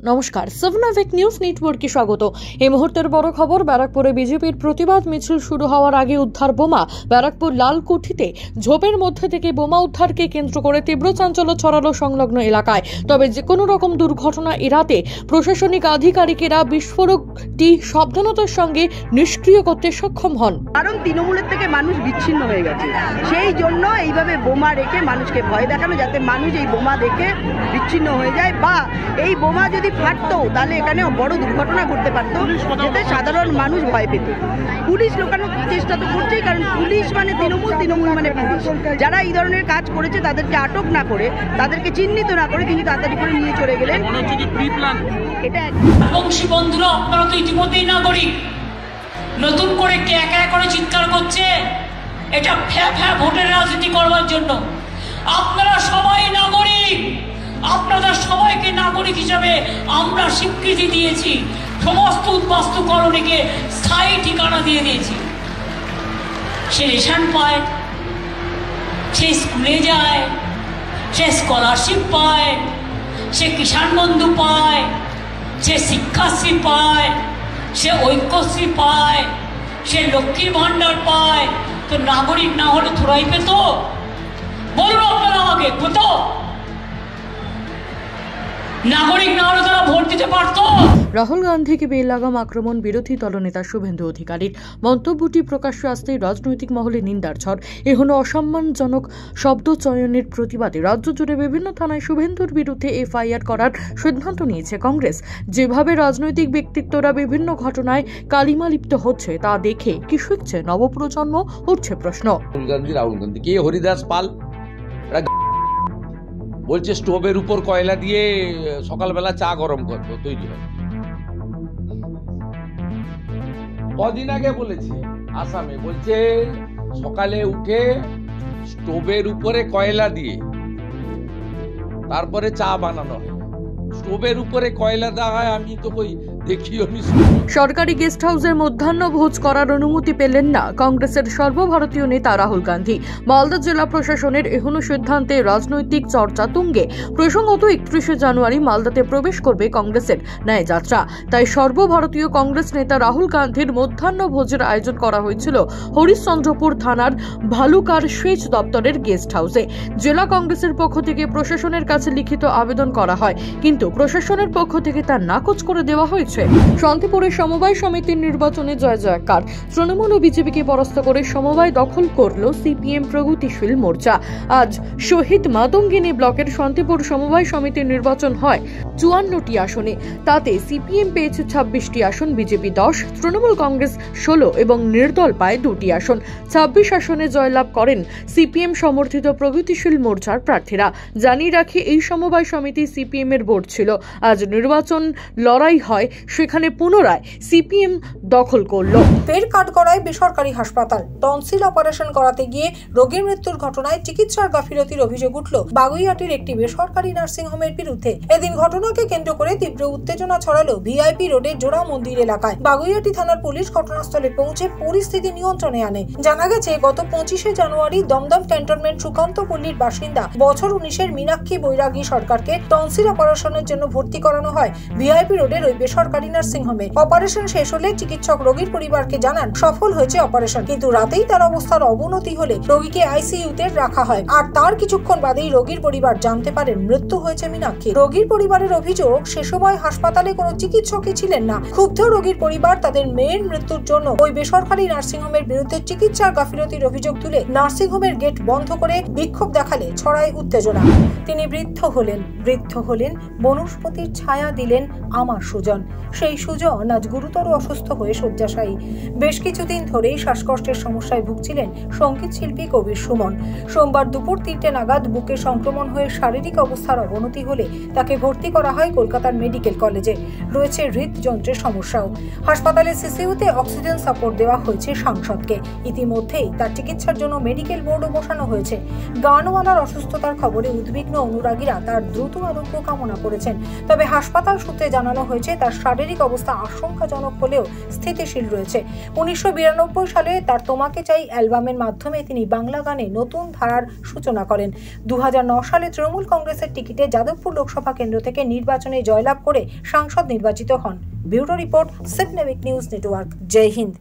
নমস্কার, সেভেনআভেক নিউজ নেটওয়ার্কে স্বাগত। এই মুহূর্তের বড় খবর, ব্যারাকপুরে বিজেপির প্রতিবাদ মিছিল শুরু হওয়ার আগে উদ্ধার বোমা। ব্যারাকপুর লালকুঠিতে ঝোপের মধ্যে থেকে বোমা উদ্ধারকে কেন্দ্র করে তীব্র চাঞ্চল্য ছড়ালো সংলগ্ন এলাকায়। তবে যে কোনো রকম দুর্ঘটনা এড়াতে প্রশাসনিক আধিকারিকেরা বিস্ফোরকটি সাবধানতার সঙ্গে নিষ্ক্রিয় করতে সক্ষম হন। কারণ তৃণমূলের থেকে মানুষ বিচ্ছিন্ন হয়ে গেছে, সেই জন্য এইভাবে বোমা রেখে মানুষকে ভয় দেখানো, যাতে মানুষ এই বোমা দেখে বিচ্ছিন্ন হয়ে যায়, বা এই বোমা যদি ফাটতো তাহলে এখানে বড় দুর্ঘটনা ঘটতে পারতো, যাতে সাধারণ মানুষ ভয় পেত। পুলিশ লোকানোর চেষ্টা তো করছেই, কারণ পুলিশ মানে তৃণমূল, তৃণমূল মানে পুলিশ। যারা এই ধরনের কাজ করেছে তাদেরকে আটক না করে, তাদেরকে চিহ্নিত না করে তিনি তাড়াতাড়ি করে নিয়ে চলে গেলেন। এটা বংশী বন্ধুরা, আপনারা তো ইতিমধ্যেই নাগরিক, নতুন করে কে একা করে চিৎকার করছে এটা ফ্যা ভোটের রাজনীতি করবার জন্য। আপনারা সবাই নাগরিক, আপনাদের সবাইকে নাগরিক হিসাবে আমরা স্বীকৃতি দিয়েছি, সমস্ত উদ্বাস্তু কলোনিকে স্থায়ী ঠিকানা দিয়ে দিয়েছি। সে রেশন পায়, সে স্কুলে যায়, সে স্কলারশিপ পায়, সে কিষাণ বন্ধু পায়, সে শিক্ষাশ্রী পায়, সে ঐক্যশ্রী পায়, সে লক্ষ্মীর ভাণ্ডার পায়। তো নাগরিক না হলে থোড়াই পেত? বলুন আপনারা আমাকে, পেত? নাগরিক না হলে তারা ভোট দিতে পারতো? রাহুল গান্ধীকে বেলাগাম আক্রমণ বিরোধী দলনেতা শুভেন্দু অধিকারীর মন্তব্যটি প্রকাশ্যে আসতেই রাজনৈতিক মহলে নিন্দার ঝড়। এ হলো অসম্মানজনক শব্দ চয়নের প্রতিবাদে রাজ্য জুড়ে বিভিন্ন থানায় শুভেন্দুর বিরুদ্ধে এফআইআর করার সিদ্ধান্ত নিয়েছে কংগ্রেস। যেভাবে রাজনৈতিক ব্যক্তিত্বরা বিভিন্ন ঘটনায় কালিমা লিপ্ত হচ্ছে তা দেখে কি শিখছে নবপ্রজন্ম, উঠছে প্রশ্ন। রাহুল গান্ধী কে? হরিদাস পাল বলছে স্টোভের উপর কয়লা দিয়ে সকালবেলা চা গরম করবো, তৈরি হয়। কদিন আগে বলেছে আসামে, বলছে সকালে উঠে স্টোভের উপরে কয়লা দিয়ে তারপরে চা বানানো হয়। স্টোভের উপরে কয়লা দেওয়া হয় আমি তো কই দেখিও নি। সরকারি গেস্ট হাউসের মধ্যাহ্ন ভোজ করার অনুমতি পেলেন না কংগ্রেসের সর্বভারতীয় নেতা রাহুল গান্ধী। মালদা জেলা প্রশাসনের এহেন সিদ্ধান্তে রাজনৈতিক চর্চা তুঙ্গে। প্রসঙ্গত 31শে জানুয়ারি মালদাতে প্রবেশ করবে কংগ্রেসের ন্যায় যাত্রা। তাই সর্বভারতীয় কংগ্রেস নেতা রাহুল গান্ধীর মধ্যাহ্ন ভোজের আয়োজন করা হয়েছিল হরিশ্চন্দ্রপুর থানার ভালুকার সেচ দপ্তরের গেস্ট হাউসে। জেলা কংগ্রেসের পক্ষ থেকে প্রশাসনের কাছে লিখিত আবেদন করা হয়, কিন্তু প্রশাসনের পক্ষ থেকে তা নাকচ করে দেওয়া হয়েছে। শান্তিপুরের সমবায় সমিতির নির্বাচনে জয় জয়কার। তৃণমূল ও বিজেপিকে পরাস্ত করে সমবায় দখল করল সিপিএম প্রগতিশীল মোর্চা। আজ শহীদ মাতঙ্গিনী ব্লকের শান্তিপুর সমবায় সমিতির নির্বাচন হয় 54টি আসনে। তাতে সিপিএম পেয়েছে 26টি আসন, বিজেপি 10, তৃণমূল কংগ্রেস 16 এবং নির্দল পায় 2টি আসন। 26 আসনে জয়লাভ করেন সিপিএম সমর্থিত প্রগতিশীল মোর্চার প্রার্থীরা। জানিয়ে রাখি, এই সমবায় সমিতি সিপিএম এর বোর্ড ছিল। আজ নির্বাচন লড়াই হয়, সেখানে পুনরায় সিপিএম দখল করল। পেট কাটগড়ায় বেসরকারি হাসপাতাল, টনসিল অপারেশন করাতে গিয়ে রোগীর মৃত্যুর ঘটনায় চিকিৎসার গাফিলতির অভিযোগ উঠল বাগুইআটির একটি বেসরকারি নার্সিংহোমের বিরুদ্ধে। এদিন ঘটনাকে কেন্দ্র করে তীব্র উত্তেজনা ছড়ালো ভিআইপি রোডের জোড়া মন্দির এলাকায়। বাগুইআটি থানার পুলিশ ঘটনাস্থলে পৌঁছে পরিস্থিতি নিয়ন্ত্রণে আনে। জানা গেছে, গত 25শে জানুয়ারি দমদম ক্যান্টনমেন্ট সুকান্ত পল্লীর বাসিন্দা বছর 19-এর মীনাক্ষী বৈরাগী সরকারকে টনসিল অপারেশনের জন্য ভর্তি করানো হয় ভিআইপি রোডের ওই বেসরকারি নার্সিংহোমে। অপারেশন শেষ হলে চিকিৎসক রোগীর পরিবারকে জানান সফল হয়েছে অপারেশন, কিন্তু রাতেই তার অবস্থার অবনতি হলে রোগীকে আইসিইউতে রাখা হয়। আর তার কিছুক্ষণ বাদেই রোগীর পরিবার জানতে পারেন মৃত্যু হয়েছে মীনাক্ষী। রোগীর পরিবারের অভিযোগ, সে সময় হাসপাতালে কোনো চিকিৎসকই ছিলেন না। ক্ষুব্ধ রোগীর পরিবার তাদের মেয়ের মৃত্যুর জন্য ওই বেসরকারি নার্সিংহোমের বিরুদ্ধে চিকিৎসার গাফিলতির অভিযোগ তুলে নার্সিংহোমের গেট বন্ধ করে বিক্ষোভ দেখালে ছড়ায় উত্তেজনা। তিনি বৃদ্ধ হলেন, বনস্পতির ছায়া দিলেন আমার সুজন। সেই সুজন আজ গুরুতর অসুস্থ হয়ে শয্যাশায়ী। বেশ কিছুদিন ধরেই শ্বাসকষ্টের সমস্যায় ভুগছিলেন সঙ্গীত শিল্পী কবির সুমন। সোমবার দুপুর 3টে নাগাদ বুকে সংক্রমণ হয়ে শারীরিক অবস্থার অবনতি হলে তাকে ভর্তি করা হয় কলকাতার মেডিকেল কলেজে। রয়েছে হৃদযন্ত্রের সমস্যাও। হাসপাতালে সিসিইউতে অক্সিজেন সাপোর্ট দেওয়া হয়েছে সাংসদকে। ইতিমধ্যেই তার চিকিৎসার জন্য মেডিকেল বোর্ডও বসানো হয়েছে। গানওয়ালার অসুস্থতার খবরে উদ্বিগ্ন অনুরাগীরা তার দ্রুত আরোগ্য কামনা করেছেন। তবে হাসপাতাল সূত্রে জানানো হয়েছে, তার শারীরিক অবস্থা আশঙ্কাজনক হলেও স্থিতিশীল রয়েছে। 1992 সালে তার তোমাকে চাই অ্যালবামের মাধ্যমে তিনি বাংলা গানে নতুন ধারার সূচনা করেন। 2009 সালে তৃণমূল কংগ্রেসের টিকিটে যাদবপুর লোকসভা কেন্দ্র থেকে নির্বাচনে জয়লাভ করে সাংসদ নির্বাচিত হন। Bureau report, 7 news network. জয় হিন্দ।